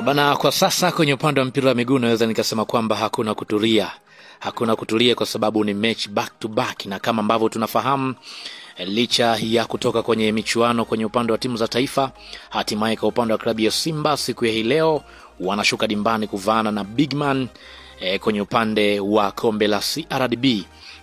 Bana, kwa sasa kwenye upande wa mpira wa miguu naweza nikasema kwamba hakuna kutulia. Hakuna kutulia kwa sababu ni match back to back, na kama ambavyo tunafahamu, licha ya kutoka kwenye michuano kwenye upande wa timu za taifa, hatimaye kwa upande wa klabu ya Simba siku ya hii leo wanashuka dimbani kuvaana na Bigman kwenye upande wa kombe la CRDB,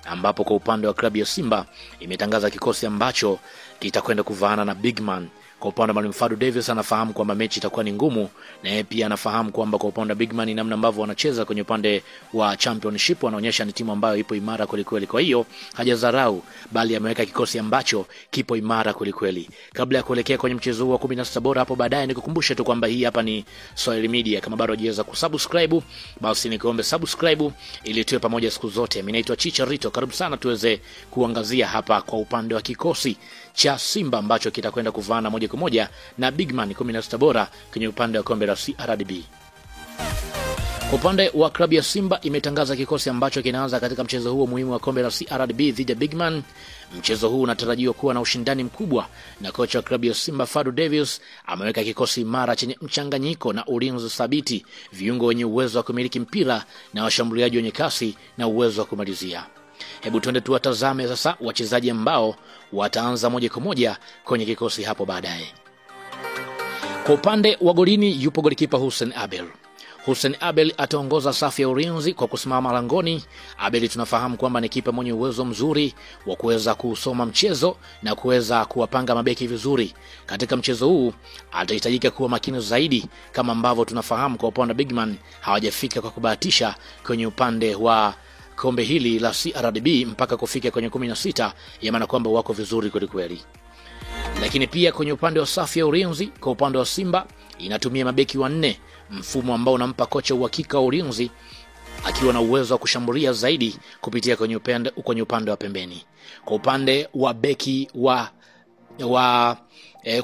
ambapo kwa upande wa klabu ya Simba imetangaza kikosi ambacho kitakwenda kuvaana na Bigman. Kwa upande wa Mwalimu Fadu Davis anafahamu kwamba mechi itakuwa ni ngumu, na yeye pia anafahamu kwamba kwa upande wa Bigman namna ambavyo wanacheza kwenye upande wa championship wanaonyesha ni timu ambayo ipo imara kweli kweli. Kwa hiyo hajadharau, bali ameweka kikosi ambacho kipo imara kweli kweli. Kabla ya kuelekea kwenye mchezo huu wa 16 bora hapo baadaye, nikukumbushe tu kwamba hii hapa ni Swahili Media. Kama bado hujaweza kusubscribe, basi nikuombe subscribe ili tuwe pamoja siku zote. Mimi naitwa Chicha Rito, karibu sana tuweze kuangazia hapa kwa upande wa kikosi cha Simba ambacho kitakwenda kuvaana moja kwa moja na Bigman 16 bora kwenye upande wa kombe la CRDB. Kwa upande wa klabu ya Simba imetangaza kikosi ambacho kinaanza katika mchezo huo muhimu wa kombe la CRDB dhidi ya Bigman. Mchezo huu unatarajiwa kuwa na ushindani mkubwa, na kocha wa klabu ya Simba Fadu Davis ameweka kikosi imara chenye mchanganyiko na ulinzi thabiti, viungo wenye uwezo wa kumiliki mpira na washambuliaji wenye kasi na uwezo wa kumalizia. Hebu tuende tuwatazame sasa wachezaji ambao wataanza moja kwa moja kwenye kikosi hapo baadaye. Kwa upande wa golini yupo golikipa Hussein Abel. Hussein Abel ataongoza safu ya ulinzi kwa kusimama langoni. Abel tunafahamu kwamba ni kipa mwenye uwezo mzuri wa kuweza kusoma mchezo na kuweza kuwapanga mabeki vizuri. Katika mchezo huu atahitajika kuwa makini zaidi, kama ambavyo tunafahamu kwa upande wa Bigman hawajafika kwa kubahatisha kwenye upande wa kombe hili la CRDB mpaka kufika kwenye 16, ya maana kwamba wako vizuri kweli kweli. Lakini pia kwenye upande wa safu ya ulinzi kwa upande wa Simba inatumia mabeki wanne, mfumo ambao unampa kocha uhakika wa ulinzi akiwa na uwezo wa kushambulia zaidi kupitia kwenye upande wa pembeni. Kwa upande wa beki wa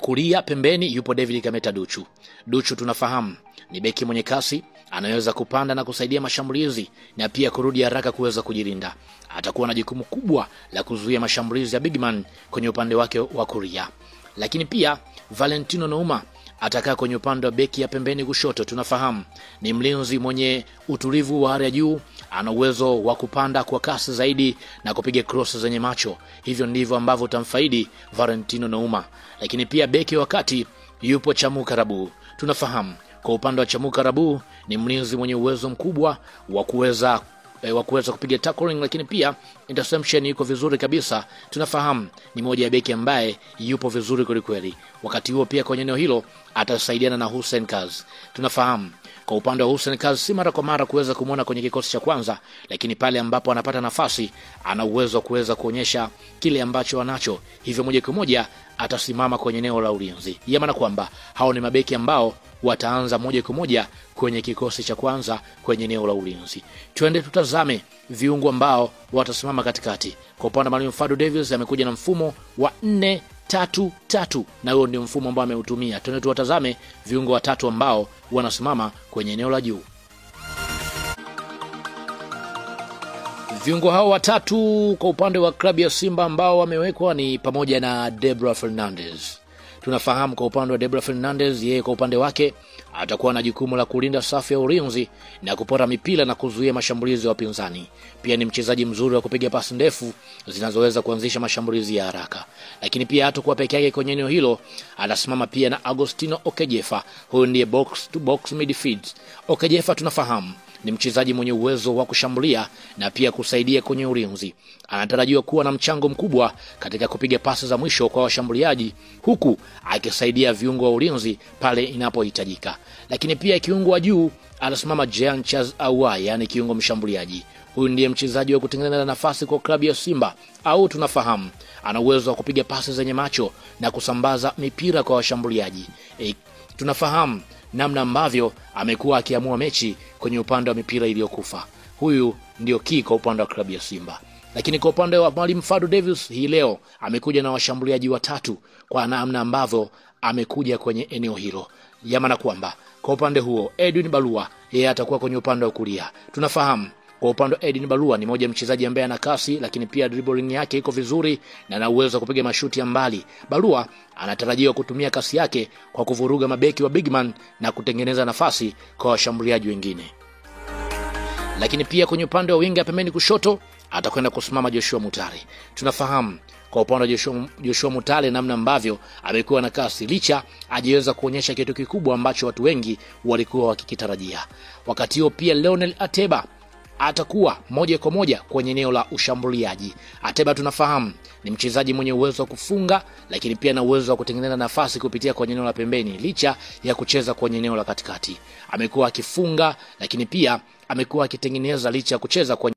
kulia pembeni yupo David Kameta Duchu. Duchu tunafahamu ni beki mwenye kasi, anaweza kupanda na kusaidia mashambulizi na pia kurudi haraka kuweza kujilinda. Atakuwa na jukumu kubwa la kuzuia mashambulizi ya Bigman kwenye upande wake wa kulia. Lakini pia Valentino Nouma atakaa kwenye upande wa beki ya pembeni kushoto. Tunafahamu ni mlinzi mwenye utulivu wa hali ya juu, ana uwezo wa kupanda kwa kasi zaidi na kupiga cross zenye macho. Hivyo ndivyo ambavyo utamfaidi Valentino Nouma. Lakini pia beki wakati yupo Chamu Karabu. Tunafahamu kwa upande wa Chamu Karabu ni mlinzi mwenye uwezo mkubwa wa kuweza kupiga tackling, lakini pia interception yuko vizuri kabisa. Tunafahamu ni moja ya beki ambaye yupo vizuri kweli kweli. Wakati huo pia kwenye eneo hilo atasaidiana na Hussein Kaz. Tunafahamu kwa upande wa Hussein Kaz si mara kwa mara kuweza kumuona kwenye kikosi cha kwanza, lakini pale ambapo anapata nafasi ana uwezo wa kuweza kuonyesha kile ambacho anacho. Hivyo moja kwa moja atasimama kwenye eneo la ulinzi. Ya maana kwamba hao ni mabeki ambao wataanza moja kwa moja kwenye kikosi cha kwanza kwenye eneo la ulinzi. Twende tutazame viungo ambao watasimama katikati. Kwa upande wa Mwalimu Fadu Davis amekuja na mfumo wa 4-3-3, na huo ndio mfumo ambao ameutumia. Twende tuwatazame viungo watatu ambao wanasimama kwenye eneo la juu. Viungo hao watatu kwa upande wa klabu ya Simba ambao wamewekwa ni pamoja na Debra Fernandez. Tunafahamu kwa upande wa Debra Fernandez, yeye kwa upande wake atakuwa na jukumu la kulinda safu ya ulinzi na kupora mipira na kuzuia mashambulizi ya wapinzani. Pia ni mchezaji mzuri wa kupiga pasi ndefu zinazoweza kuanzisha mashambulizi ya haraka. Lakini pia hatakuwa peke yake kwenye eneo hilo, anasimama pia na Agostino Okejefa. Huyu ndiye box to box midfield. Okejefa tunafahamu ni mchezaji mwenye uwezo wa kushambulia na pia kusaidia kwenye ulinzi. Anatarajiwa kuwa na mchango mkubwa katika kupiga pasi za mwisho kwa washambuliaji, huku akisaidia viungo wa ulinzi pale inapohitajika. Lakini pia kiungo wa juu anasimama Jean Charles Ahoua, yani kiungo mshambuliaji. Huyu ndiye mchezaji wa kutengeneza nafasi kwa klabu ya Simba, au tunafahamu ana uwezo wa kupiga pasi zenye macho na kusambaza mipira kwa washambuliaji. Tunafahamu namna ambavyo amekuwa akiamua mechi kwenye upande wa mipira iliyokufa. Huyu ndio key kwa upande wa klabu ya Simba. Lakini kwa upande wa Mwalimu Fadu Davis hii leo amekuja na washambuliaji watatu kwa namna ambavyo amekuja kwenye eneo hilo. Ya maana kwamba kwa upande huo Edwin Balua yeye atakuwa kwenye upande wa kulia. Tunafahamu Kwa upande wa Edin Barua ni moja mchezaji ambaye ana kasi, lakini pia dribbling yake iko vizuri na ana uwezo wa kupiga mashuti ya mbali. Barua anatarajiwa kutumia kasi yake kwa kuvuruga mabeki wa bigman na kutengeneza nafasi kwa washambuliaji wengine. Lakini pia kwenye upande wa winga pembeni kushoto atakwenda kusimama Joshua Mutale. Tunafahamu kwa upande wa Joshua Mutale namna ambavyo amekuwa na kasi, licha hajaweza kuonyesha kitu kikubwa ambacho watu wengi walikuwa wakikitarajia. Wakati huo pia Leonel Ateba atakuwa moja kwa moja kwenye eneo la ushambuliaji. Ateba tunafahamu ni mchezaji mwenye uwezo wa kufunga, lakini pia na uwezo wa kutengeneza nafasi kupitia kwenye eneo la pembeni, licha ya kucheza kwenye eneo la katikati. Amekuwa akifunga, lakini pia amekuwa akitengeneza licha ya kucheza kwenye